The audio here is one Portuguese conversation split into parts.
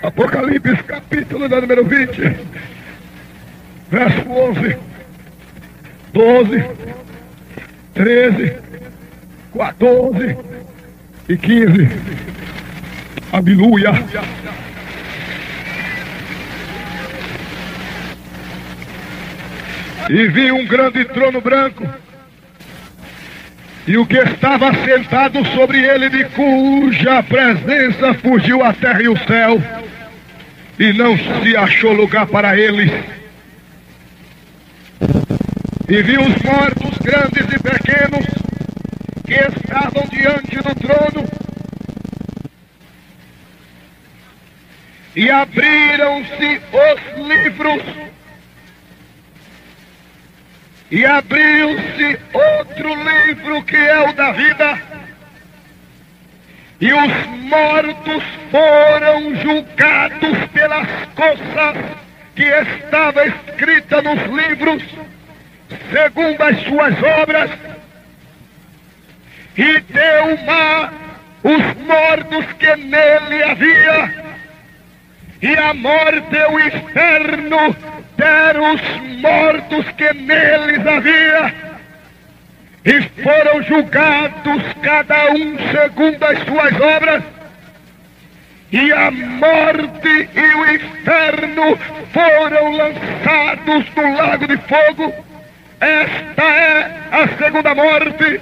Apocalipse capítulo número 20, verso 11, 12, 13, 14 e 15. Aleluia. E vi um grande trono branco, e o que estava sentado sobre ele, de cuja presença fugiu a terra e o céu, e não se achou lugar para eles. E vi os mortos, grandes e pequenos, que estavam diante do trono, e abriram-se os livros, e abriu-se outro livro, que é o da vida, e os mortos foram julgados pelas coisas que estavam escritas nos livros, segundo as suas obras. E deu o mar os mortos que nele havia, e a morte e o inferno deram os mortos que neles havia, e foram julgados cada um segundo as suas obras, e a morte e o inferno foram lançados no lago de fogo. Esta é a segunda morte.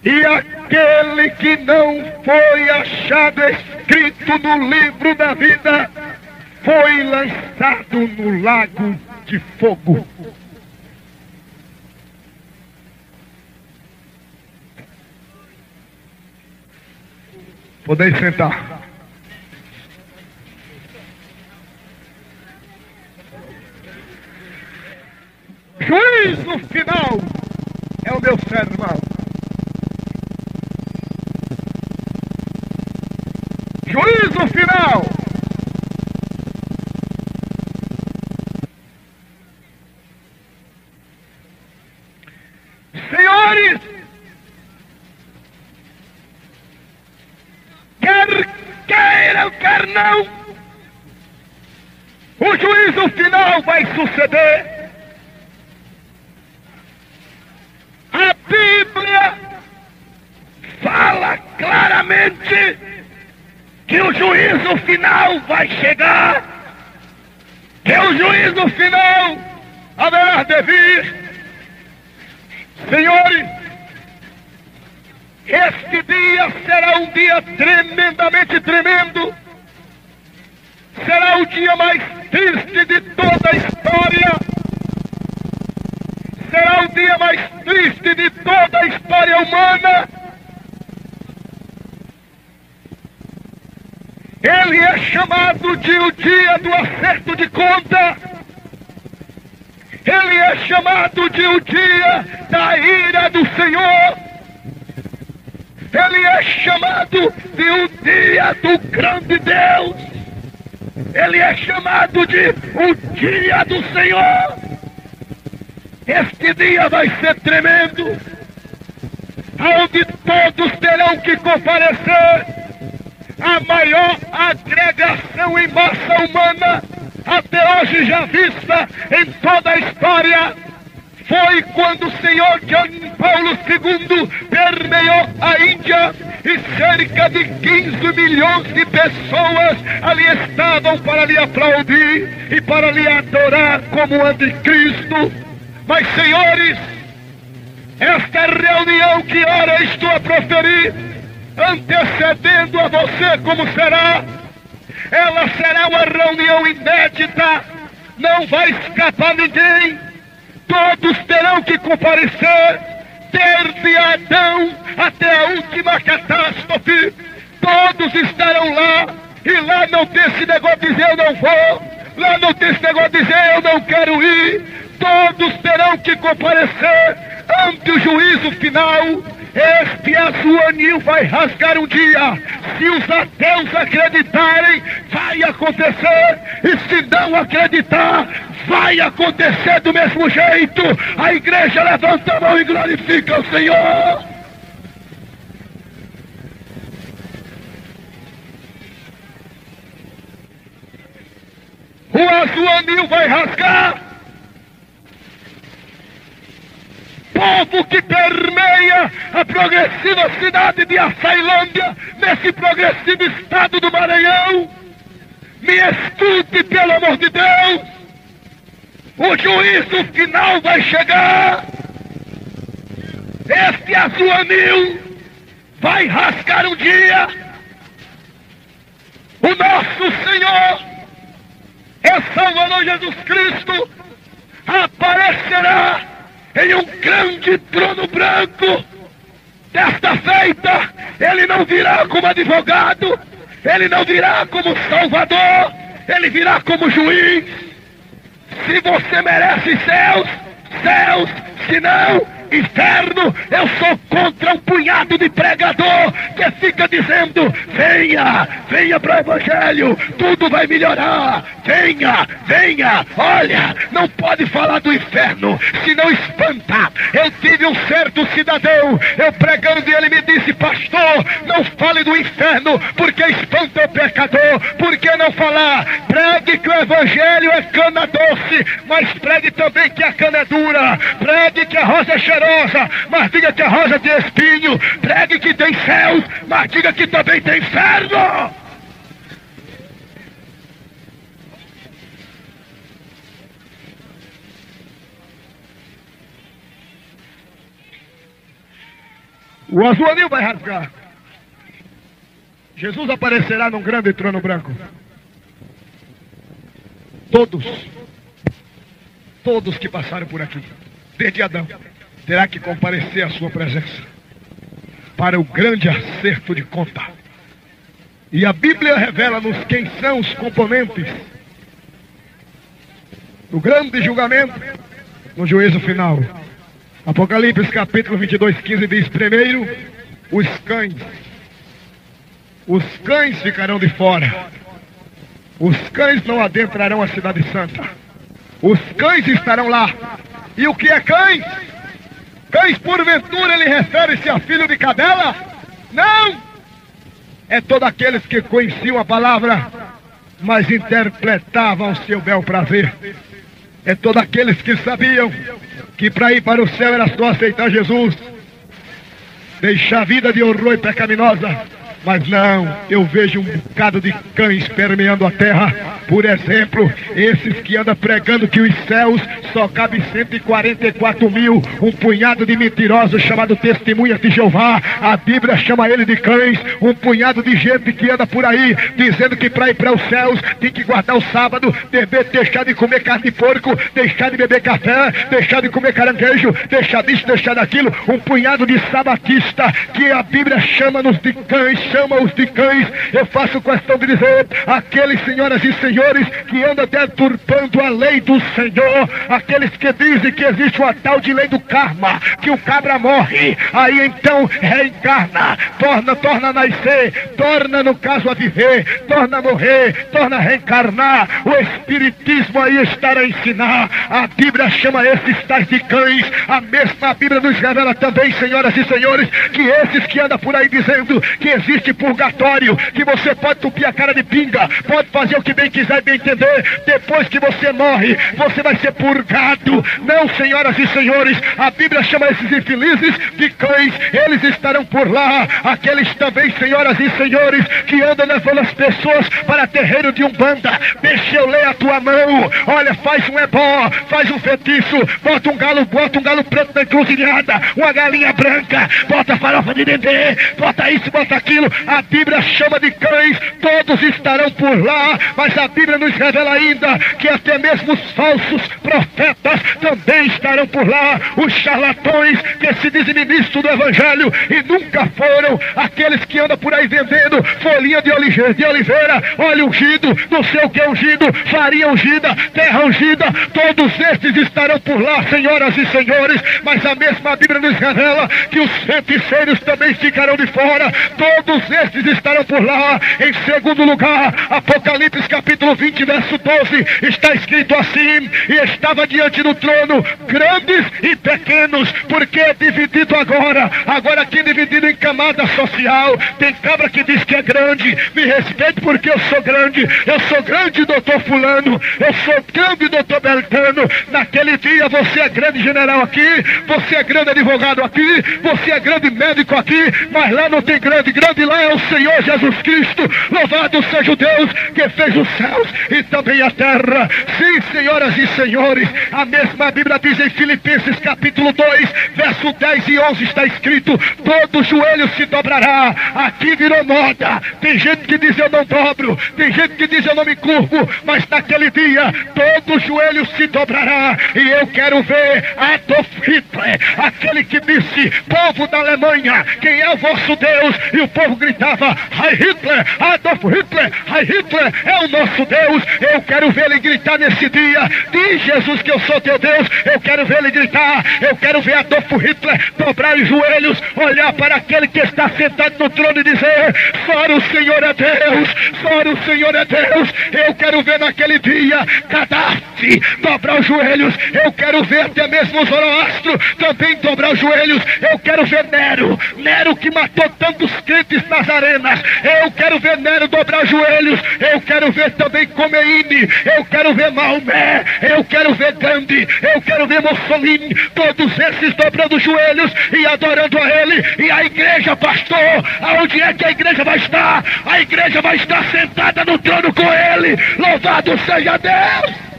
E aquele que não foi achado escrito no livro da vida foi lançado no lago de fogo. Podeis sentar. Juízo final é o meu sermão. Juízo final. Senhores, quer queiram, quer não, o juízo final vai suceder. A Bíblia fala claramente que o juízo final vai chegar, que o juízo final haverá de vir. Senhores, este dia será um dia tremendamente tremendo, será o dia mais triste de toda a história, será o dia mais triste de toda a história humana. Ele é chamado de o dia do acerto de conta. Ele é chamado de o dia da ira do Senhor. Ele é chamado de o dia do grande Deus. Ele é chamado de o dia do Senhor. Este dia vai ser tremendo, onde todos terão que comparecer. A maior agregação em massa humana até hoje já vista em toda a história foi quando o senhor João Paulo II permeou a Índia, e cerca de 15 milhões de pessoas ali estavam para lhe aplaudir e para lhe adorar como anticristo. Mas, senhores, esta reunião que ora estou a proferir, antecedendo a você como será, ela será uma reunião inédita, não vai escapar ninguém, todos terão que comparecer, desde Adão até a última catástrofe, todos estarão lá, e lá não tem esse negócio de dizer eu não vou, lá não tem esse negócio de dizer eu não quero ir, todos terão que comparecer ante o juízo final. Este azul anil vai rasgar um dia. Se os ateus acreditarem, vai acontecer. E se não acreditar, vai acontecer do mesmo jeito. A igreja levanta a mão e glorifica o Senhor. o azul anil vai rasgar. Povo que permeia a progressiva cidade de Açailândia, nesse progressivo estado do Maranhão, me escute, pelo amor de Deus. O juízo final vai chegar. Este azul anil vai rasgar um dia. O nosso Senhor e Salvador Jesus Cristo aparecerá em um grande trono branco. Desta feita, ele não virá como advogado, ele não virá como salvador, ele virá como juiz. Se você merece céus, céus, se não, inferno. Eu sou contra um punhado de pregador que fica dizendo: venha, venha para o evangelho, tudo vai melhorar, venha, venha. Olha, não pode falar do inferno, senão espanta. Eu tive um certo cidadão, eu pregando, e ele me disse: pastor, não fale do inferno, porque espanta o pecador. Por que não falar? Pregue que o evangelho é cana doce, mas pregue também que a cana é dura. Pregue que a rosa é cheirosa, mas diga que a rosa tem espinho. Pregue que tem céus, mas diga que também tem inferno. O azul anil vai rasgar. Jesus aparecerá num grande trono branco. Todos que passaram por aqui, desde Adão, terá que comparecer à sua presença para o grande acerto de conta. E a Bíblia revela-nos quem são os componentes do grande julgamento no juízo final. Apocalipse capítulo 22:15 diz: primeiro, os cães. Os cães ficarão de fora. Os cães não adentrarão a cidade santa. Os cães estarão lá. E o que é cães? Cães, porventura, ele refere-se a filho de cadela? Não! É todos aqueles que conheciam a palavra, mas interpretavam ao seu bel prazer. É todos aqueles que sabiam que para ir para o céu era só aceitar Jesus, deixar a vida de horror e pecaminosa. Mas não, eu vejo um bocado de cães permeando a terra. Por exemplo, esses que andam pregando que os céus só cabe 144 mil, um punhado de mentirosos chamado testemunhas de Jeová. A Bíblia chama ele de cães. Um punhado de gente que anda por aí dizendo que para ir para os céus tem que guardar o sábado, deixar de comer carne de porco, deixar de beber café, deixar de comer caranguejo, deixar disso, deixar daquilo. Um punhado de sabatista que a Bíblia chama-nos de cães, chama-os de cães. Eu faço questão de dizer: aqueles senhoras e senhores que andam deturpando a lei do Senhor, aqueles que dizem que existe uma tal de lei do karma, que o cabra morre, aí então reencarna, torna a nascer, torna no caso a viver, torna a morrer, torna a reencarnar. O Espiritismo aí está a ensinar. A Bíblia chama esses tais de cães. A mesma Bíblia nos revela também, senhoras e senhores, que esses que andam por aí dizendo que existe purgatório, que você pode tupir a cara de pinga, pode fazer o que bem quiser, bem entender, depois que você morre, você vai ser purgado. Não, senhoras e senhores, a Bíblia chama esses infelizes de cães. Eles estarão por lá. Aqueles também, senhoras e senhores, que andam levando as pessoas para terreiro de Umbanda. Deixa eu ler a tua mão. Olha, faz um ebó, faz um feitiço, bota um galo preto na encruzilhada, uma galinha branca, bota farofa de dendê, bota isso, bota aquilo. A Bíblia chama de cães. Todos estarão por lá, mas a Bíblia nos revela ainda que até mesmo os falsos profetas também estarão por lá. Os charlatões que se dizem ministros do Evangelho e nunca foram. Aqueles que andam por aí vendendo folhinha de oliveira, óleo ungido, não sei o que é ungido, farinha ungida, terra ungida. Todos estes estarão por lá, senhoras e senhores. Mas a mesma Bíblia nos revela que os feiticeiros também ficarão de fora. Todos estes estarão por lá. Em segundo lugar, Apocalipse capítulo capítulo 20, verso 12, está escrito assim: e estava diante do trono grandes e pequenos, porque é dividido agora aqui é dividido em camada social. Tem cabra que diz que é grande, me respeite porque eu sou grande, doutor fulano, eu sou grande, doutor Beltrano. Naquele dia você é grande general aqui, você é grande advogado aqui, você é grande médico aqui, mas lá não tem grande lá é o Senhor Jesus Cristo. Louvado seja o Deus que fez os céus e também a terra. Sim, senhoras e senhores, a mesma Bíblia diz em Filipenses capítulo 2, verso 10 e 11, está escrito: todo joelho se dobrará. Aqui virou moda, tem gente que diz eu não dobro, tem gente que diz eu não me curvo, mas naquele dia todo joelho se dobrará. E eu quero ver Adolf Hitler, aquele que disse: povo da Alemanha, quem é o vosso Deus? E o povo gritava: Heil Hitler, Adolf Hitler, Heil Hitler é o nosso Deus. Eu quero ver ele gritar nesse dia: diz Jesus que eu sou teu Deus. Eu quero ver ele gritar, eu quero ver Adolf Hitler dobrar os joelhos, olhar para aquele que está sentado no trono e dizer: só o Senhor é Deus, só o Senhor é Deus. Eu quero ver naquele dia Gaddafi dobrar os joelhos. Eu quero ver até mesmo Zoroastro também dobrar os joelhos. Eu quero ver Nero que matou tantos crentes nas arenas. Eu quero ver Nero dobrar os joelhos. Eu quero ver também Khomeini. Eu quero ver Maomé. Eu quero ver Gandhi. Eu quero ver Mussolini. Todos esses dobrando os joelhos e adorando a ele. E a igreja, pastor, aonde é que a igreja vai estar? A igreja vai estar sentada no trono com ele. Louvado seja Deus!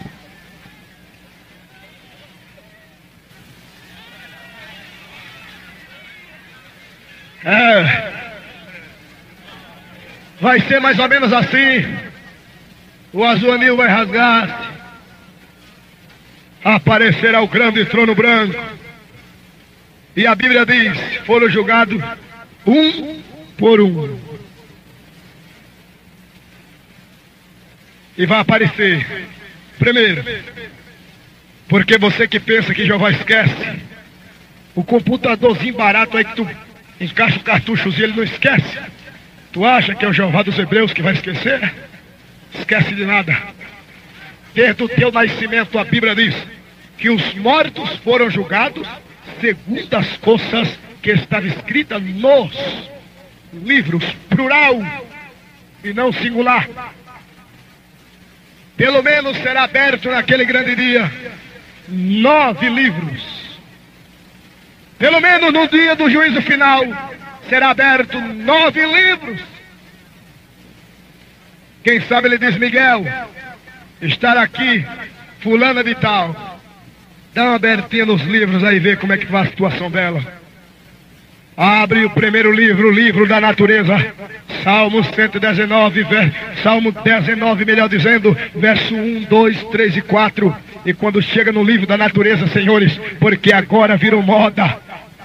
Vai ser mais ou menos assim. O azul anil vai rasgar-se, aparecerá o grande trono branco, e a Bíblia diz: foram julgados um por um. E vai aparecer primeiro, porque você que pensa que Jeová esquece, o computadorzinho barato aí que tu encaixa o cartuchozinho, ele não esquece. Tu acha que é o Jeová dos Hebreus que vai esquecer? Esquece de nada. Desde o teu nascimento a Bíblia diz que os mortos foram julgados segundo as coisas que estavam escritas nos livros, plural e não singular. Pelo menos será aberto naquele grande dia 9 livros. Pelo menos no dia do juízo final será aberto 9 livros. Quem sabe ele diz: Miguel, estar aqui, fulana de tal, dá uma abertinha nos livros aí, vê como é que vai a situação dela. Abre o primeiro livro, o livro da natureza, Salmo 119, Salmo 19, melhor dizendo, verso 1, 2, 3 e 4. E quando chega no livro da natureza, senhores, porque agora virou moda,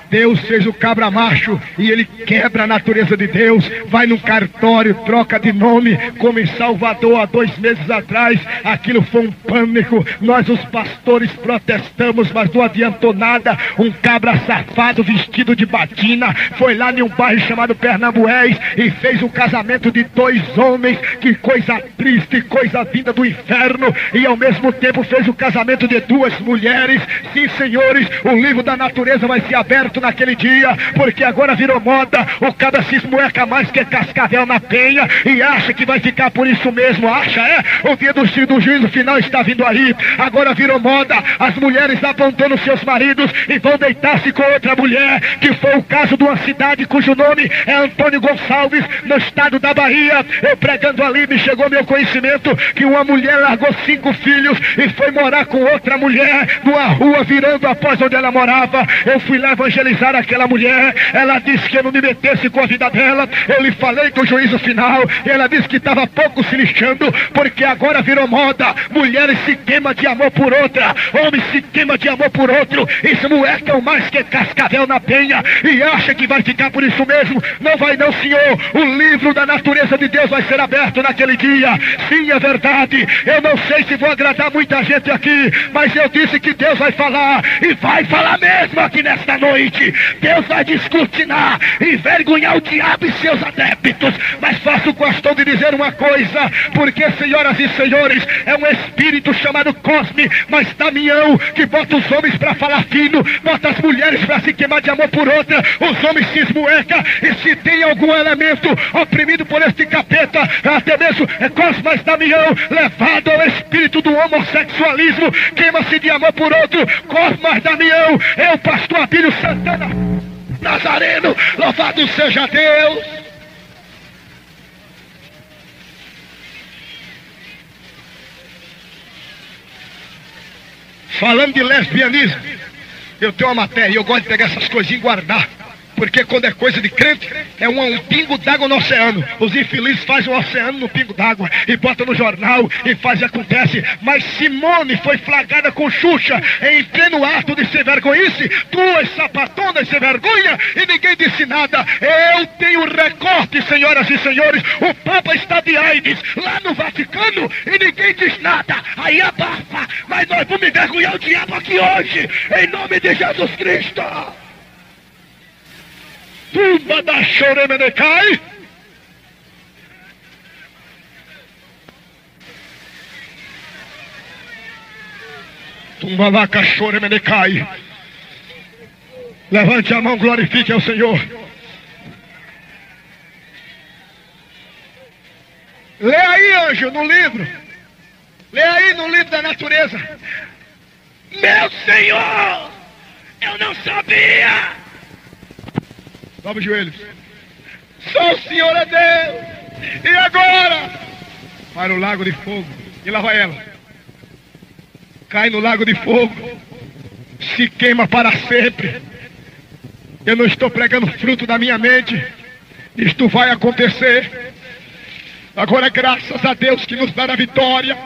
Deus fez o cabra macho e ele quebra a natureza de Deus. Vai num cartório, troca de nome, como em Salvador há 2 meses atrás. Aquilo foi um pânico. Nós os pastores protestamos, mas não adiantou nada. Um cabra safado vestido de batina foi lá em um bairro chamado Pernambués e fez o casamento de 2 homens. Que coisa triste, coisa vinda do inferno. E ao mesmo tempo fez o casamento de 2 mulheres. Sim, senhores, o livro da natureza vai ser aberto naquele dia, porque agora virou moda. O cabra se esmoeca mais que cascavel na penha e acha que vai ficar por isso mesmo. Acha, é? O dia do juízo final está vindo aí. Agora virou moda as mulheres abandonam seus maridos e vão deitar-se com outra mulher, que foi o caso de uma cidade cujo nome é Antônio Gonçalves, no estado da Bahia. Eu pregando ali, me chegou meu conhecimento que uma mulher largou 5 filhos e foi morar com outra mulher numa rua virando após onde ela morava. Eu fui lá evangelizar aquela mulher. Ela disse que eu não me metesse com a vida dela. Eu lhe falei do juízo final. Ela disse que estava pouco se lixando, porque agora virou moda. Mulheres se queimam de amor por outra, homens se queimam de amor por outro, esmoecam mais que cascavel na penha e acha que vai ficar por isso mesmo. Não vai não, senhor. O livro da natureza de Deus vai ser aberto naquele dia. Sim, é verdade. Eu não sei se vou agradar muita gente aqui, mas eu disse que Deus vai falar, e vai falar mesmo aqui nesta noite. hoje. Deus vai descortinar, envergonhar o diabo e seus adeptos. Mas faço questão de dizer uma coisa, porque, senhoras e senhores, é um espírito chamado Cosme, mas Damião, que bota os homens para falar fino, bota as mulheres para se queimar de amor por outra, os homens se esmuecam, e se tem algum elemento oprimido por este capeta, até mesmo é Cosme mais Damião, levado ao espírito do homossexualismo, queima-se de amor por outro. Cosme mais Damião, é o pastor Abílio Santana Nazareno, louvado seja Deus. Falando de lesbianismo, eu tenho uma matéria, eu gosto de pegar essas coisinhas e guardar. Porque quando é coisa de crente, é um pingo d'água no oceano. Os infelizes fazem um oceano no pingo d'água e botam no jornal e faz e acontece. Mas Simone foi flagrada com Xuxa em pleno ato de ser vergonhice. Duas sapatonas sem vergonha e ninguém disse nada. Eu tenho recorte, senhoras e senhores. O Papa está de AIDS lá no Vaticano e ninguém diz nada. Aí abafa. Mas nós vamos envergonhar o diabo aqui hoje, em nome de Jesus Cristo. Tumba da Choremenecai. Tumba lá da Choremenecai. Levante a mão, glorifique ao Senhor. Lê aí, anjo, no livro. Lê aí no livro da natureza. Meu Senhor, eu não sabia. Dobre os joelhos. Só o Senhor é Deus. E agora? Para o lago de fogo. E lá vai ela. Cai no lago de fogo. Se queima para sempre. Eu não estou pregando fruto da minha mente. Isto vai acontecer. Agora, graças a Deus que nos dá a vitória.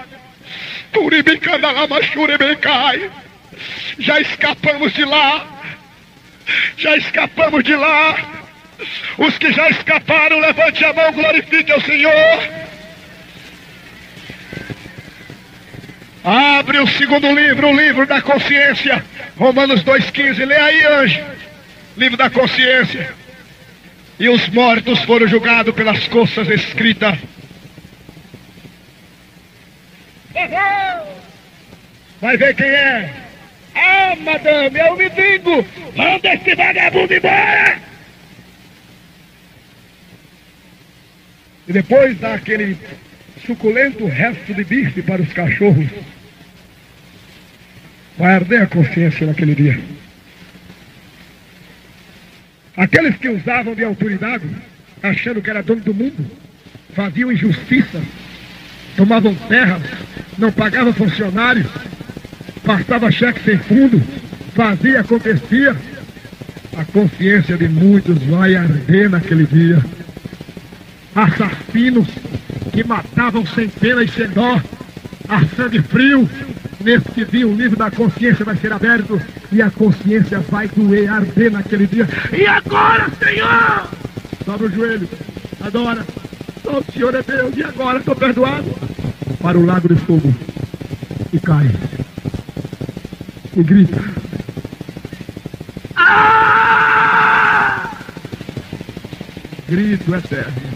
Já escapamos de lá. Já escapamos de lá. Os que já escaparam, levante a mão, glorifique ao Senhor. Abre o segundo livro, o livro da consciência. Romanos 2,15. Lê aí, anjo. Livro da consciência. E os mortos foram julgados pelas coisas escritas. Vai ver quem é. Ah, madame, é o mendigo. Manda esse vagabundo embora. E depois dá aquele suculento resto de bife para os cachorros. Vai arder a consciência naquele dia. Aqueles que usavam de autoridade, achando que era dono do mundo, faziam injustiça, tomavam terras, não pagavam funcionários, passava cheque sem fundo, fazia, acontecia. A consciência de muitos vai arder naquele dia. Assassinos que matavam sem pena e sem dó, a sangue frio. Nesse dia o livro da consciência vai ser aberto e a consciência vai doer, arder naquele dia. E agora, Senhor? Dobra o joelho, adora. Só o Senhor é Deus. E agora? Estou perdoado. Para o lago de fogo e cai e grita. Ah! Grito eterno.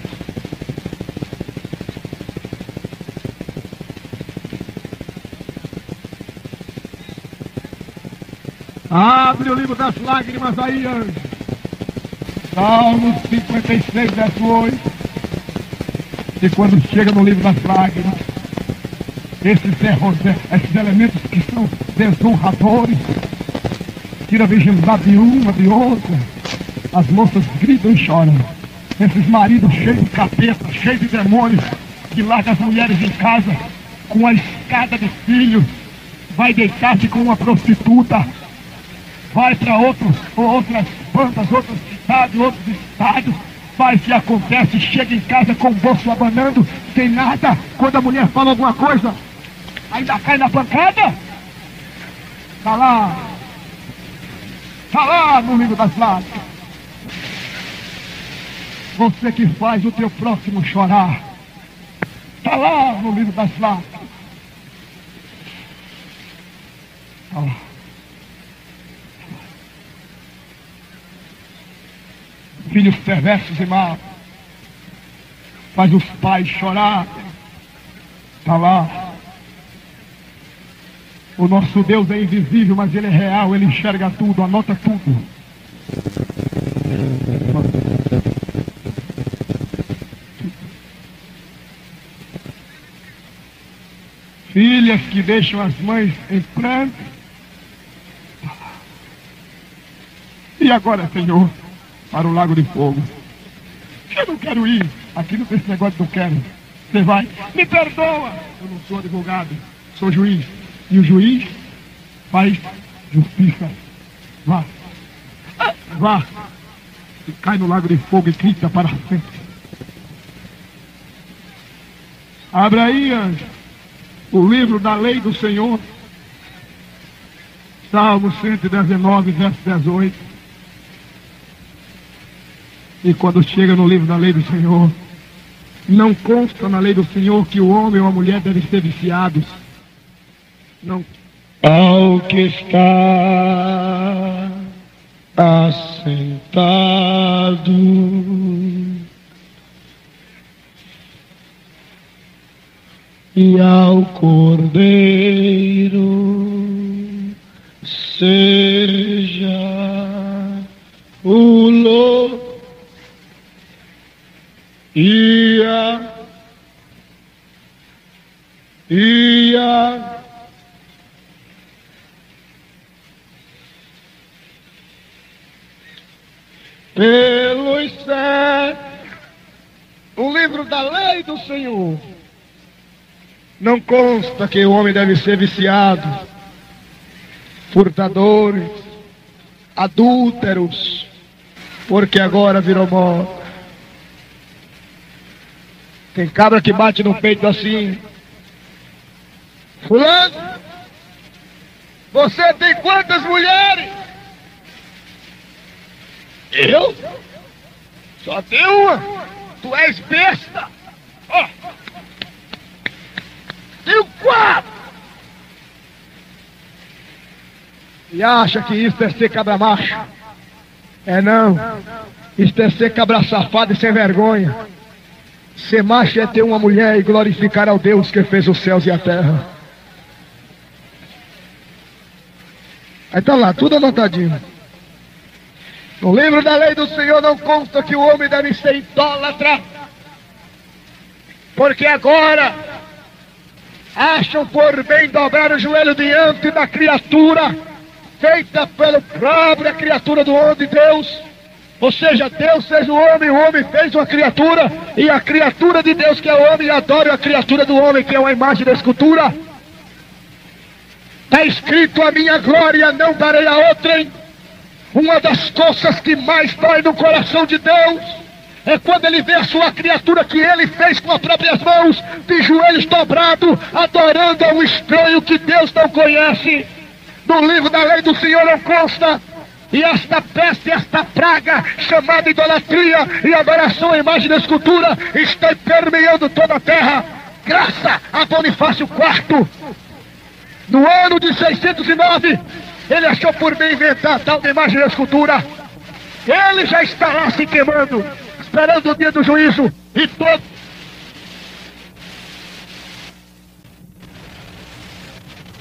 Abre o livro das lágrimas aí, anjo. Salmo 56, verso 8. E quando chega no livro das lágrimas, esses elementos que são desonradores, tira a virgindade de uma, de outra, as moças gritam e choram. Esses maridos cheios de capeta, cheios de demônios, que largam as mulheres em casa com a escada de filho, vai deitar-se com uma prostituta, vai para outras bandas, outras cidades, outros estados, faz e acontece, chega em casa com o bolso abanando, sem nada. Quando a mulher fala alguma coisa, ainda cai na pancada. Está lá no livro das lágrimas. Você que faz o teu próximo chorar, está lá no livro das lágrimas. Está lá. filhos perversos e maus, faz os pais chorar. Está lá. O nosso Deus é invisível, mas Ele é real, Ele enxerga tudo, anota tudo. Filhas que deixam as mães em pranto. E agora, Senhor, para o lago de fogo. Eu não quero ir. Aqui não tem esse negócio de não quero. Você vai. Me perdoa. Eu não sou advogado, sou juiz. E o juiz faz justiça. Vá. Vá. E cai no lago de fogo e grita para sempre. Abra aí, anjo, o livro da lei do Senhor. Salmo 119, verso 18. E quando chega no livro da lei do Senhor, não consta na lei do Senhor que o homem ou a mulher devem ser viciados. Não. Ao que está assentado e ao Cordeiro seja o louvor e a pelos céus. O livro da lei do Senhor não consta que o homem deve ser viciado, furtadores, adúlteros, porque agora virou moda. Tem cabra que bate no peito assim: fulano, você tem quantas mulheres? Eu? Só tenho uma. Tu és besta. Oh. Tenho 4. E acha que isso é ser cabra macho? É não. Isso é ser cabra safado e sem vergonha. Ser macho é ter uma mulher e glorificar ao Deus que fez os céus e a terra. Aí tá lá, tudo anotadinho. No livro da lei do Senhor não consta que o homem deve ser idólatra, porque agora acham por bem dobrar o joelho diante da criatura feita pela própria criatura do homem de Deus. Ou seja, Deus fez o homem fez uma criatura, e a criatura de Deus, que é o homem, adora a criatura do homem, que é uma imagem da escultura. Está escrito: a minha glória não darei a outrem. Uma das coisas que mais dói no coração de Deus é quando Ele vê a sua criatura que Ele fez com as próprias mãos, de joelhos dobrados, adorando a um estranho que Deus não conhece. No livro da lei do Senhor não consta. E esta peste, esta praga, chamada idolatria e adoração à imagem da escultura, está permeando toda a terra. Graças a Bonifácio IV, no ano de 609, ele achou por bem inventar tal de imagem da escultura. Ele já está lá se queimando, esperando o dia do juízo. E todo...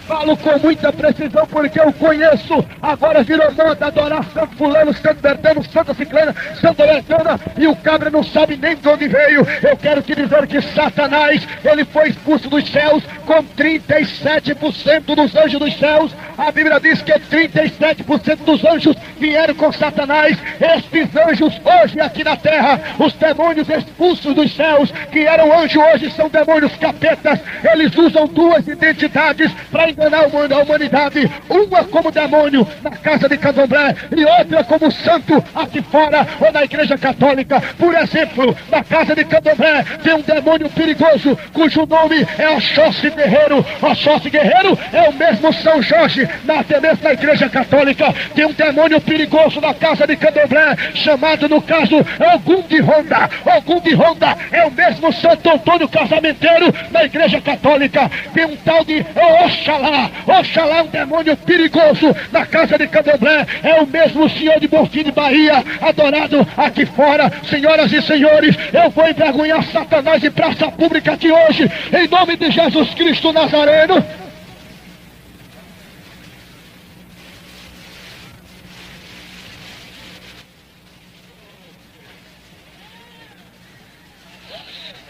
Falo com muita precisão porque eu conheço. Agora virou moda adorar Santo Fulano, Santo Bertano, Santa Ciclana, Santa Bertana, e o cabra não sabe nem de onde veio. Eu quero te dizer que Satanás, ele foi expulso dos céus com 37% dos anjos dos céus. A Bíblia diz que 37% dos anjos vieram com Satanás. Estes anjos hoje aqui na terra, os demônios expulsos dos céus, que eram anjos, hoje são demônios capetas. Eles usam 2 identidades para enganar a humanidade. Uma como demônio na casa de Candomblé e outra como santo aqui fora ou na igreja católica. Por exemplo, na casa de Candomblé tem um demônio perigoso cujo nome é Oxóssi Guerreiro. Oxóssi Guerreiro é o mesmo São Jorge hoje, até mesmo na igreja católica, tem um demônio perigoso na casa de Candomblé, chamado no caso Ogum de Ronda. Ogum de Ronda é o mesmo Santo Antônio casamenteiro da igreja católica. Tem um tal de Oxalá. Oxalá é um demônio perigoso na casa de Candomblé. É o mesmo senhor de Bonfim de Bahia, adorado aqui fora. Senhoras e senhores, eu vou envergonhar Satanás em praça pública aqui hoje, em nome de Jesus Cristo Nazareno.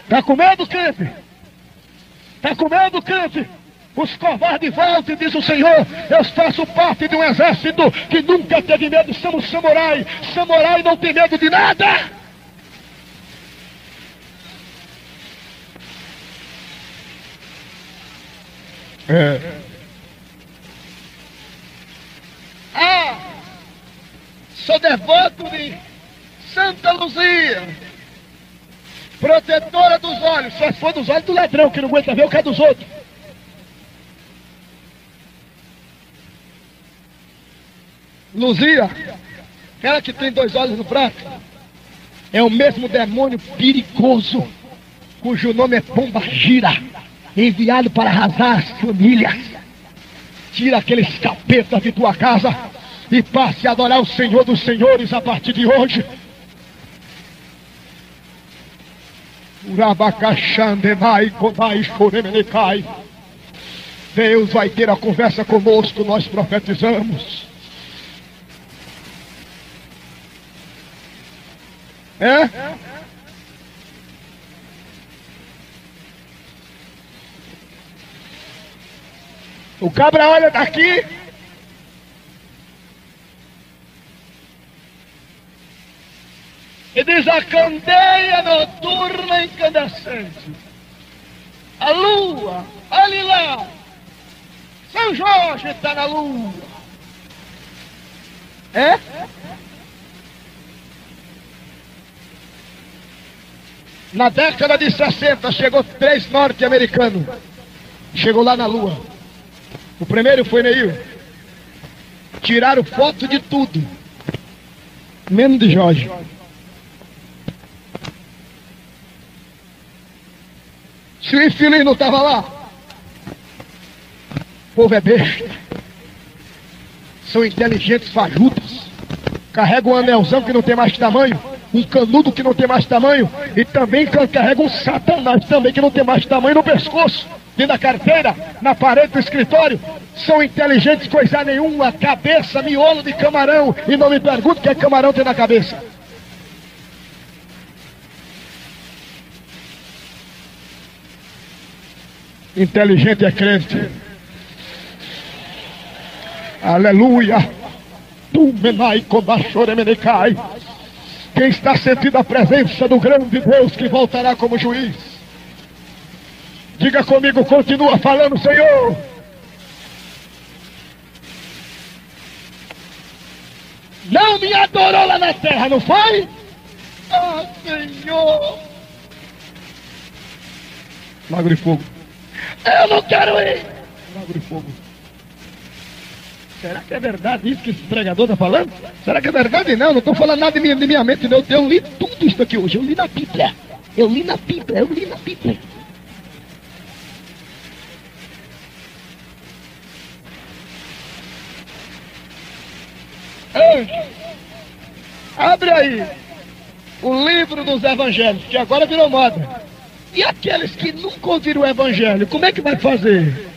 Tá com medo, crente? Tá com medo, crente? Os covardes voltam, diz o Senhor. Eu faço parte de um exército que nunca teve medo. Somos samurai. Samurai não tem medo de nada. Sou devoto de Santa Luzia, protetora dos olhos. Só se for dos olhos do ladrão, que não aguenta ver o que é dos outros. Luzia, aquela que tem 2 olhos no prato, é o mesmo demônio perigoso, cujo nome é Pombagira, enviado para arrasar as famílias. Tira aqueles capetas de tua casa e passe a adorar o Senhor dos Senhores a partir de hoje. Deus vai ter a conversa conosco, nós profetizamos. O cabra olha daqui e diz: a candeia noturna incandescente, a lua, olhe lá, São Jorge está na lua. Na década de 60 chegou 3 norte-americanos, chegou lá na lua. O primeiro foi Neil. Tiraram foto de tudo, menos de Jorge. Se o infeliz não estava lá, o povo é besta. São inteligentes fajutas. Carregam um anelzão que não tem mais tamanho, um canudo que não tem mais tamanho, e também carregam um Satanás também que não tem mais tamanho no pescoço, dentro da carteira, na parede do escritório. São inteligentes coisa nenhuma, cabeça, miolo de camarão, e não me pergunte o que é camarão tem na cabeça. Inteligente é crente. Aleluia. Quem está sentindo a presença do grande Deus que voltará como juiz, diga comigo, continua falando, Senhor. Não me adorou lá na terra, não foi? Ah, Senhor. Lago de fogo. Eu não quero ir. Lago de fogo. Será que é verdade isso que esse pregador está falando? Será que é verdade? Não estou falando nada de minha mente, não. Eu li tudo isso aqui hoje. Eu li na Bíblia. Eu li na Bíblia. Ei, abre aí o livro dos evangelhos, que agora virou moda. E aqueles que nunca ouviram o evangelho, como é que vai fazer?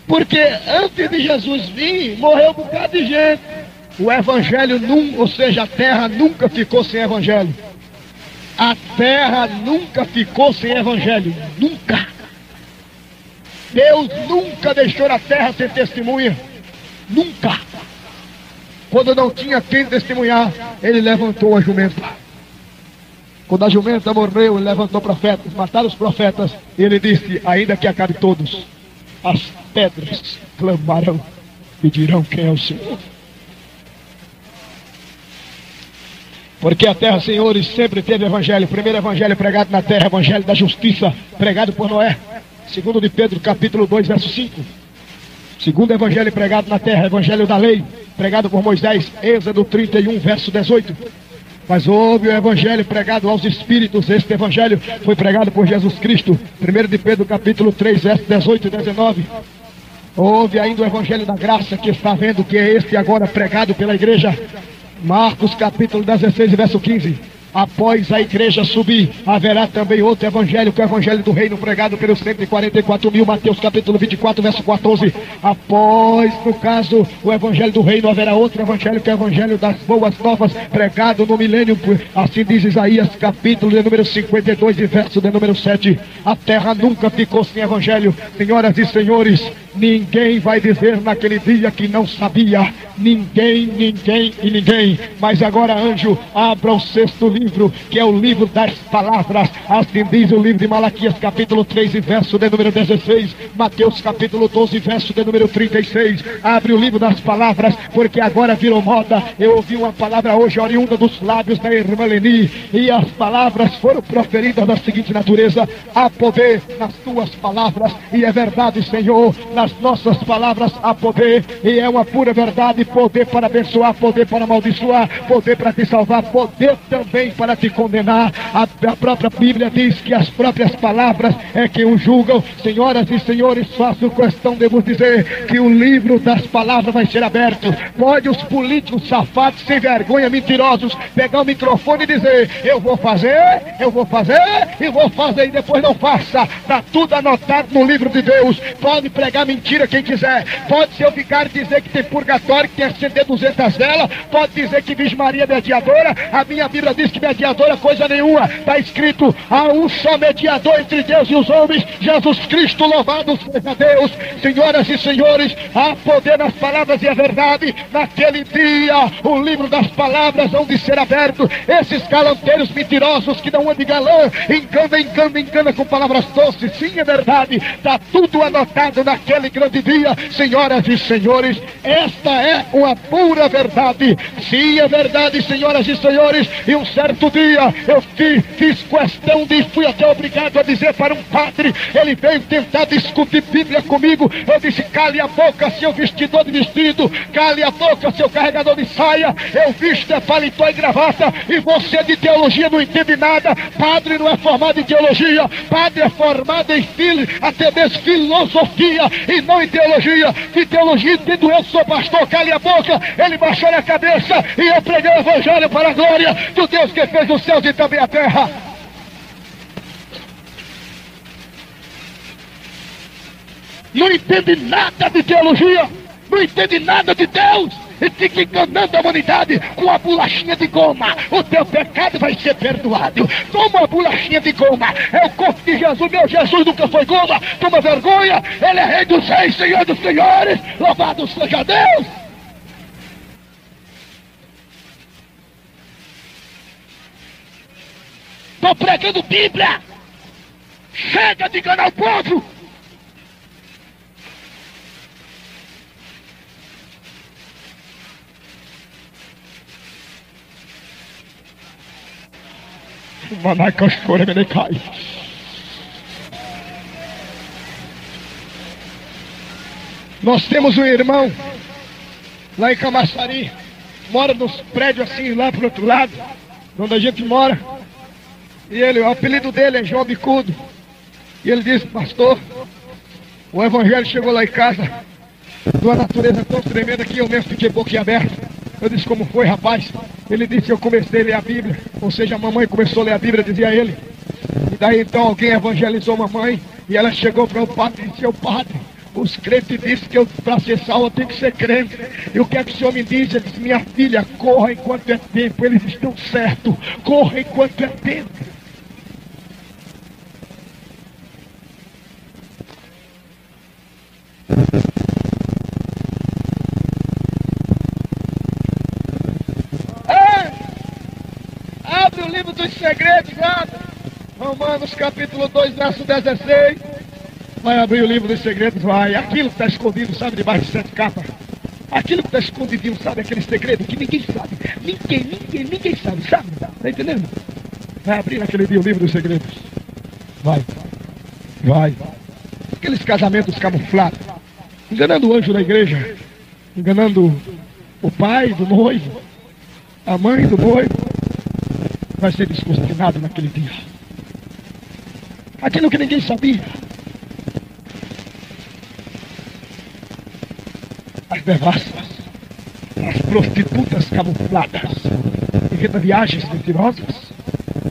Porque antes de Jesus vir, morreu um bocado de gente. O evangelho, ou seja, a terra nunca ficou sem evangelho. A terra nunca ficou sem evangelho. Nunca. Deus nunca deixou a terra sem testemunha. Nunca. Quando não tinha quem testemunhar, ele levantou a jumenta. Quando a jumenta morreu, ele levantou profetas, mataram os profetas, e ele disse: ainda que acabe todos, as pedras clamarão e dirão quem é o Senhor. Porque a terra, senhores, sempre teve evangelho. O primeiro evangelho pregado na terra, evangelho da justiça, pregado por Noé. Segundo de Pedro, capítulo 2, verso 5. Segundo evangelho pregado na terra, evangelho da lei, pregado por Moisés, Êxodo 31, verso 18. Mas houve o evangelho pregado aos espíritos. Este evangelho foi pregado por Jesus Cristo. 1 de Pedro capítulo 3, verso 18 e 19. Houve ainda o evangelho da graça, que está vendo que é este agora pregado pela igreja. Marcos capítulo 16, verso 15. Após a igreja subir, haverá também outro evangelho, que é o evangelho do reino pregado pelos 144 mil, Mateus capítulo 24, verso 14. Após, no caso, o evangelho do reino, haverá outro evangelho, que é o evangelho das boas novas, pregado no milênio, assim diz Isaías capítulo de número 52 e verso de número 7. A terra nunca ficou sem evangelho. Senhoras e senhores, ninguém vai dizer naquele dia que não sabia. Ninguém. Mas agora, anjo, abra o sexto livro, que é o livro das palavras. Assim diz o livro de Malaquias capítulo 3 e verso de número 16. Mateus capítulo 12 verso de número 36. Abre o livro das palavras, porque agora virou moda. Eu ouvi uma palavra hoje oriunda dos lábios da irmã Leni, e as palavras foram proferidas da seguinte natureza: há poder nas tuas palavras. E é verdade, Senhor, nas nossas palavras há poder, e é uma pura verdade. Poder para abençoar, poder para amaldiçoar, poder para te salvar, poder também para te condenar. A própria Bíblia diz que as próprias palavras é que o julgam. Senhoras e senhores, faço questão de vos dizer que o livro das palavras vai ser aberto. Pode os políticos safados, sem vergonha, mentirosos, pegar o microfone e dizer: eu vou fazer, e depois não faça. Está tudo anotado no livro de Deus. Pode pregar mentira quem quiser. Pode ser o vigário dizer que tem purgatório, que tem que acender 200 velas. Pode dizer que Virgem Maria é mediadora. A minha Bíblia diz que mediadora coisa nenhuma. Está escrito: há um só mediador entre Deus e os homens, Jesus Cristo, louvado seja Deus. Senhoras e senhores, há poder nas palavras e é verdade. Naquele dia, o livro das palavras hão de ser aberto. Esses galanteiros mentirosos que não andam de galã, engana com palavras doces. Sim, é verdade. Está tudo anotado naquele grande dia. Senhoras e senhores, esta é uma pura verdade. Sim, é verdade, senhoras e senhores. E um certo dia eu fiz questão de, fui até obrigado a dizer para um padre. Ele veio tentar discutir Bíblia comigo. Eu disse: cale a boca, seu vestidor de vestido. Cale a boca, seu carregador de saia. Eu visto é paletó e gravata, e você de teologia não entende nada. Padre não é formado em teologia. Padre é formado em até mesmo filosofia, e não em teologia. De teologia entendo eu, sou pastor. Cale a boca. Ele baixou a cabeça e eu preguei o evangelho para a glória do Deus que fez os céus e também a terra. Não entende nada de teologia, não entende nada de Deus, e fica enganando a humanidade com a bolachinha de goma. O teu pecado vai ser perdoado. Toma a bolachinha de goma, é o corpo de Jesus. Meu Jesus nunca foi goma. Toma vergonha, ele é rei dos reis, senhor dos senhores. Louvado seja Deus. Estou pregando Bíblia. Chega de enganar o povo. Nós temos um irmão lá em Camaçari, mora nos prédios assim lá pro outro lado, onde a gente mora. E ele, o apelido dele é João Bicudo. E ele disse: pastor, o evangelho chegou lá em casa de uma natureza tão tremenda que eu mesmo fiquei boquiaberto. Eu disse: como foi, rapaz? Ele disse: eu comecei a ler a Bíblia. Ou seja, a mamãe começou a ler a Bíblia, dizia ele. E daí então alguém evangelizou a mamãe, e ela chegou para o padre e disse: seu padre, os crentes dizem que para ser salvo eu tenho que ser crente. E o que é que o senhor me diz? Ele disse: minha filha, corra enquanto é tempo. Eles estão certos. Corra enquanto é tempo. Abre o livro dos segredos, abre. Romanos capítulo 2, verso 16. Vai abrir o livro dos segredos, vai. Aquilo que está escondido, sabe, debaixo de 7 capas. Aquilo que está escondidinho, sabe, aquele segredo que ninguém sabe. Ninguém sabe, sabe? Está entendendo? Vai abrir naquele dia o livro dos segredos. Vai. Aqueles casamentos camuflados. enganando o anjo da igreja, enganando o pai do noivo, a mãe do noivo, vai ser descortinado naquele dia. Aquilo que ninguém sabia. As devassas, as prostitutas camufladas, em viagens mentirosas,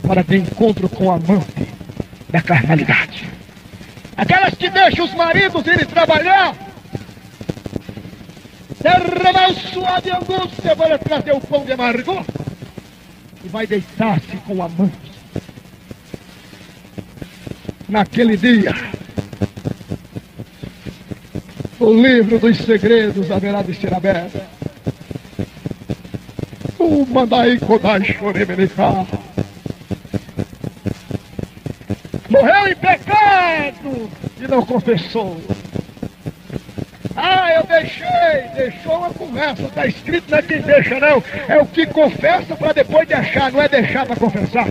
para ter encontro com o amante da carnalidade. Aquelas que deixam os maridos irem trabalhar, derramar o suor de angústia para trazer o pão de amargor, e vai deitar-se com o amante. Naquele dia, o livro dos segredos haverá de ser aberto. O mandai kodai choremenicá. Morreu em pecado e não confessou. Eu deixou uma conversa, está escrito, não é quem deixa não, é o que confessa para depois deixar, não é deixar para confessar.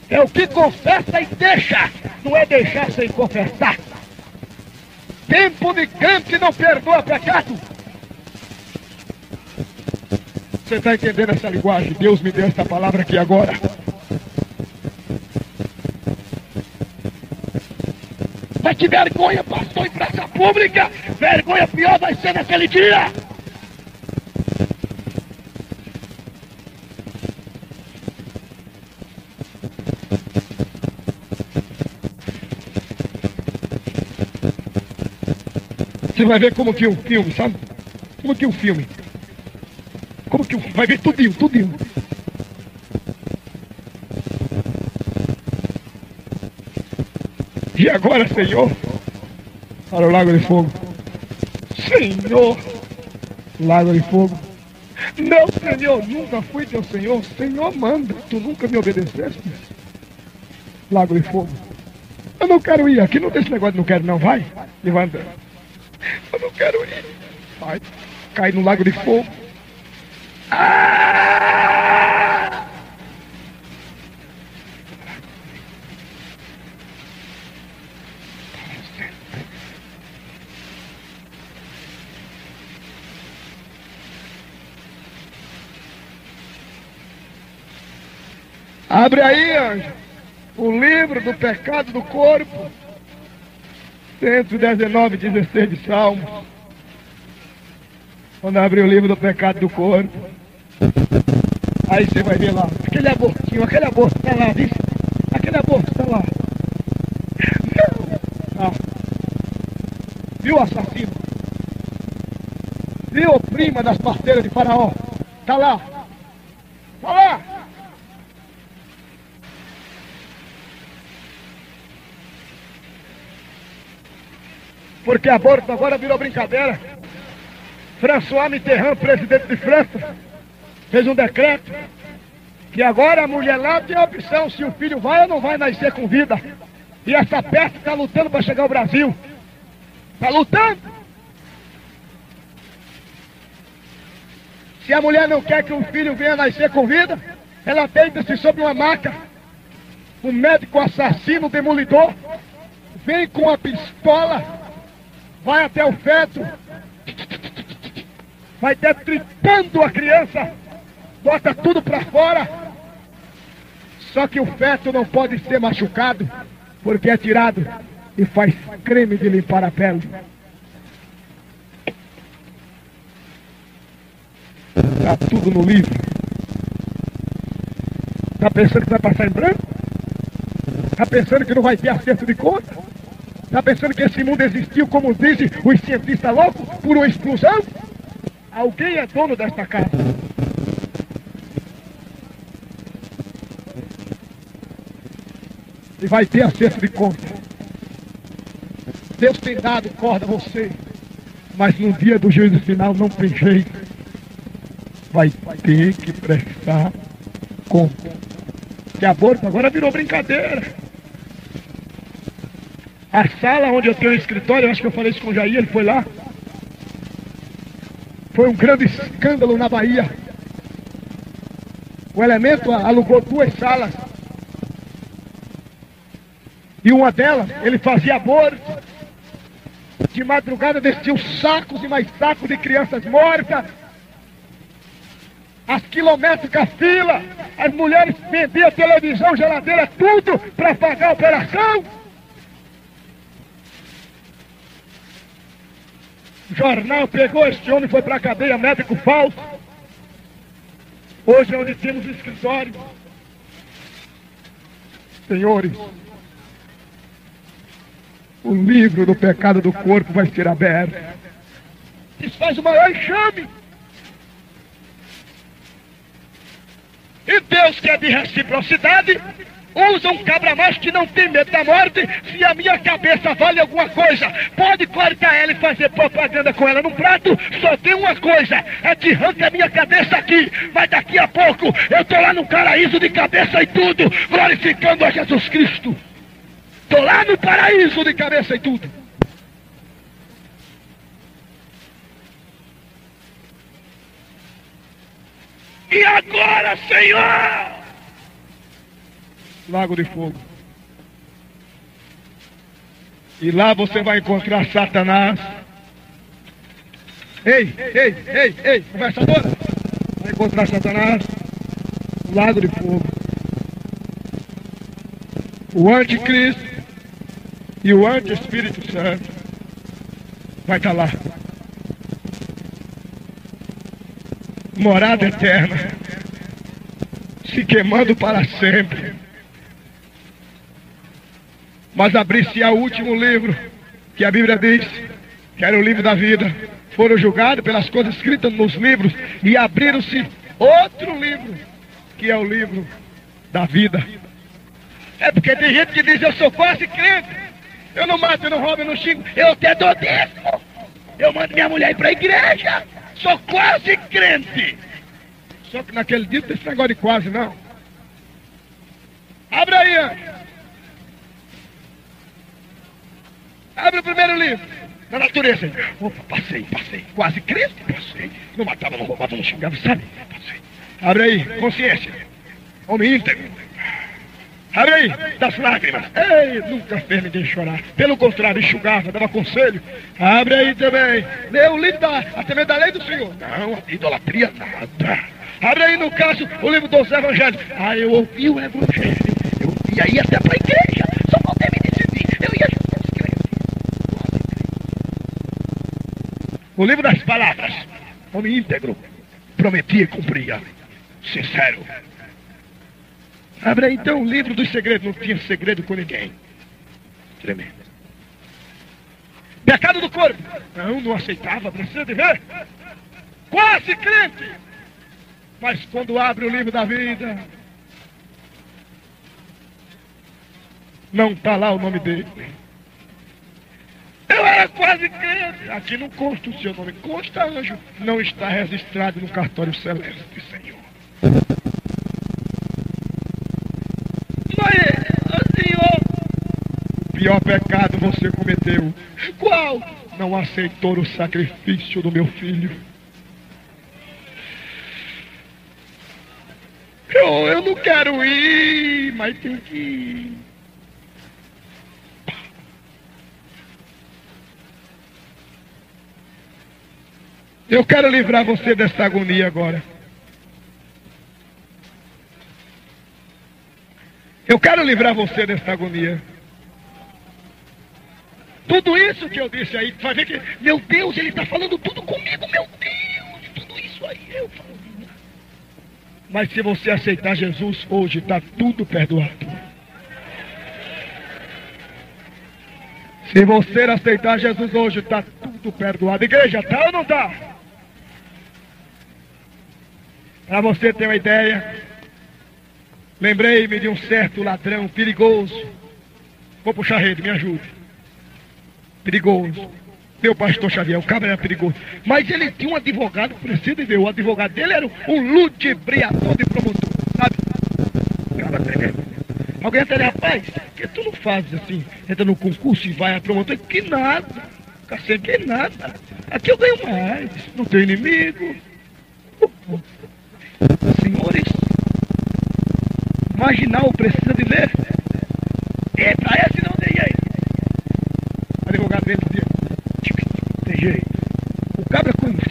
É o que confessa e deixa, não é deixar sem confessar. Tempo de crente não perdoa pecado. Você está entendendo essa linguagem? Deus me deu essa palavra aqui agora. Mas que vergonha, pastor, em praça pública! Vergonha pior vai ser naquele dia! Você vai ver como que um filme, sabe? Como que um filme. Como que vai ver tudinho, tudinho. E agora, Senhor, para o lago de fogo. Senhor, lago de fogo. Não, Senhor, nunca fui teu Senhor. Senhor, manda, tu nunca me obedeceste. Lago de fogo. Eu não quero ir aqui, não tem esse negócio de não quero não, vai. Levanta. Eu não quero ir. Vai, cai no lago de fogo. Abre aí, anjo, o livro do pecado do corpo, 119:16 de Salmos. Quando abrir o livro do pecado do corpo, aí você vai ver lá, aquele abortinho está lá, viu? Aquele aborto está lá. Viu o assassino? Viu a prima das parteiras de Faraó? Está lá. Está lá. Porque aborto agora virou brincadeira. François Mitterrand, presidente de França, fez um decreto que agora a mulher lá tem a opção se o filho vai ou não vai nascer com vida. E essa peste está lutando para chegar ao Brasil. Está lutando. Se a mulher não quer que o filho venha nascer com vida, ela deita-se sobre uma maca. Um médico assassino, demolidor, vem com a pistola, vai até o feto, vai detritando a criança, bota tudo para fora. Só que o feto não pode ser machucado, porque é tirado e faz creme de limpar a pele. Está tudo no livro. Está pensando que vai passar em branco? Está pensando que não vai ter acerto de conta? Está pensando que esse mundo existiu, como dizem os cientistas loucos, por uma explosão? Alguém é dono desta casa. E vai ter acerto de conta. Deus tem dado corda a você, mas no dia do juízo final não tem jeito. Vai ter que prestar conta. Que aborto agora virou brincadeira. A sala onde eu tenho um escritório, eu acho que eu falei isso com o Jair, ele foi lá. Foi um grande escândalo na Bahia. O Elemento alugou 2 salas. E uma delas, ele fazia aborto. De madrugada desciam sacos e mais sacos de crianças mortas. As quilométricas filas. As mulheres vendiam televisão, geladeira, tudo para pagar a operação. O jornal pegou este homem e foi para a cadeia, médico falso. Hoje é onde temos o escritório. Senhores, o livro do pecado do corpo vai ser aberto. Isso faz o maior enxame. E Deus, que é de reciprocidade, usa um cabra-macho que não tem medo da morte. Se a minha cabeça vale alguma coisa, pode cortar ela e fazer propaganda com ela num prato. Só tem uma coisa, é que arranca a minha cabeça aqui. Mas daqui a pouco eu tô lá no paraíso de cabeça e tudo, glorificando a Jesus Cristo. Tô lá no paraíso de cabeça e tudo. E agora, Senhor? Lago de Fogo. E lá você vai encontrar Satanás. Ei, conversadora. Vai encontrar Satanás. Lago de Fogo. O anticristo e o anti-Espírito Santo vai estar lá. Morada eterna, se queimando para sempre. Mas abrir-se-á o último livro, que a Bíblia diz que era o livro da vida. Foram julgados pelas coisas escritas nos livros e abriram-se outro livro, que é o livro da vida. É porque tem gente que diz: eu sou quase crente, eu não mato, eu não roubo, eu não xingo, eu até dou dízimo, eu mando minha mulher ir para a igreja, sou quase crente. Só que naquele dia não tem esse negócio de quase, não. Abre aí, abre o primeiro livro da natureza. Opa, passei. Quase crente, passei. Não matava, não roubava, não xingava, sabe? Passei. Abre aí, consciência. Homem íntegro. Abre aí, das lágrimas. Ei, nunca fez ninguém chorar. Pelo contrário, enxugava, dava conselho. Abre aí também. Lê o livro até mesmo da lei do Senhor. Não, idolatria nada. Abre aí, no caso, o livro dos evangelhos. Eu ouvi o evangelho. Eu ia aí até para a igreja. Só faltei me decidir. Eu ia junto com os crentes. O livro das palavras. Homem íntegro. Prometia e cumpria. Sincero. Abre aí então o livro dos segredos. Não tinha segredo com ninguém. Tremendo. Pecado do corpo. Não aceitava, precisa de ver. Quase crente. Mas quando abre o livro da vida, não está lá o nome dele. Eu era quase crente. Aqui não consta o seu nome. Consta, anjo. Não está registrado no cartório celeste, Senhor. Senhor, o pior pecado você cometeu. Qual? Não aceitou o sacrifício do meu filho. Eu não quero ir, mas tenho que ir. Eu quero livrar você dessa agonia agora. Eu quero livrar você dessa agonia. Tudo isso que eu disse aí, vai ver que, meu Deus, ele está falando tudo comigo, meu Deus, tudo isso aí eu falo. Mas se você aceitar Jesus hoje, está tudo perdoado. Se você aceitar Jesus hoje, está tudo perdoado. Igreja, está ou não está? Para você ter uma ideia, lembrei-me de um certo ladrão perigoso. Vou puxar a rede, me ajude. Perigoso. Meu pastor Xavier, o cabra era perigoso. Mas ele tinha um advogado, precisa ver, o advogado dele era um ludibriador de promotor, sabe? Cara tremendo. Alguém até, rapaz, por que tu não fazes assim? Entra no concurso e vai a promotor? Que nada, cacete, que nada. Aqui eu ganho mais, não tenho inimigo. Senhores, marginal precisa de ver. Eita, esse não tem aí. O advogado dele dizia: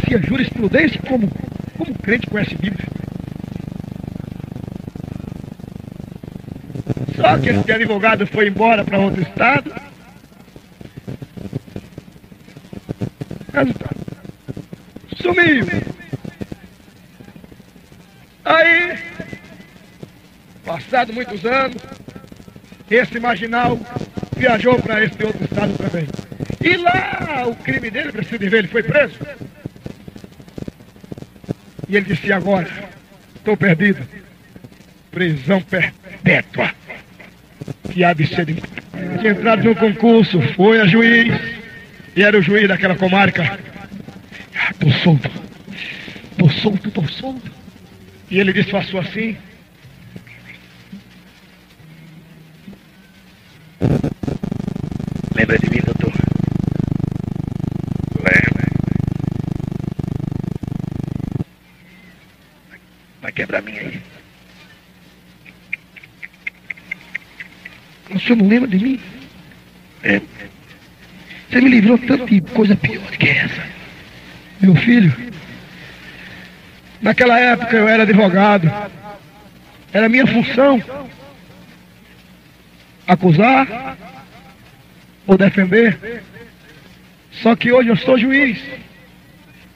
conhecia jurisprudência como crente conhece Bíblia. Só que esse advogado foi embora para outro estado. Resultado, sumiu. Aí, passado muitos anos, esse marginal viajou para esse outro estado também. E lá o crime dele, para se ver, ele foi preso. E ele disse: agora, estou perdido. Prisão perpétua. Que há de ser. Tinha entrado num concurso, foi a juiz, e era o juiz daquela comarca. Estou solto. Estou solto, estou solto. E ele disfarçou assim. Lembra de mim, doutor? Lembra. Vai quebrar a minha aí. O senhor não lembra de mim? É. Você me livrou tanto de coisa pior que essa. Meu filho, naquela época eu era advogado. Era minha função acusar ou defender. Só que hoje eu sou juiz.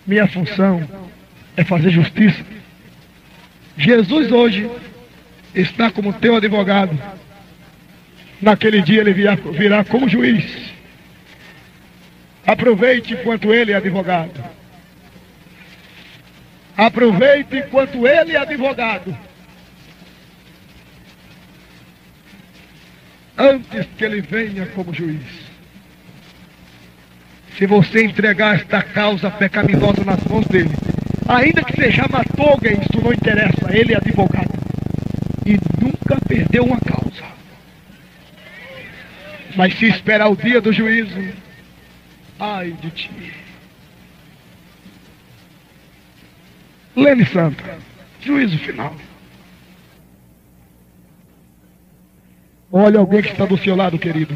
Minha função é fazer justiça. Jesus hoje está como teu advogado. Naquele dia ele virá como juiz. Aproveite enquanto ele é advogado. Aproveite enquanto ele é advogado. Antes que ele venha como juiz. Se você entregar esta causa pecaminosa nas mãos dele, ainda que você já matou alguém, isso não interessa, ele é advogado. E nunca perdeu uma causa. Mas se esperar o dia do juízo, ai de ti. Lene Santa, juízo final. Olha alguém que está do seu lado, querido.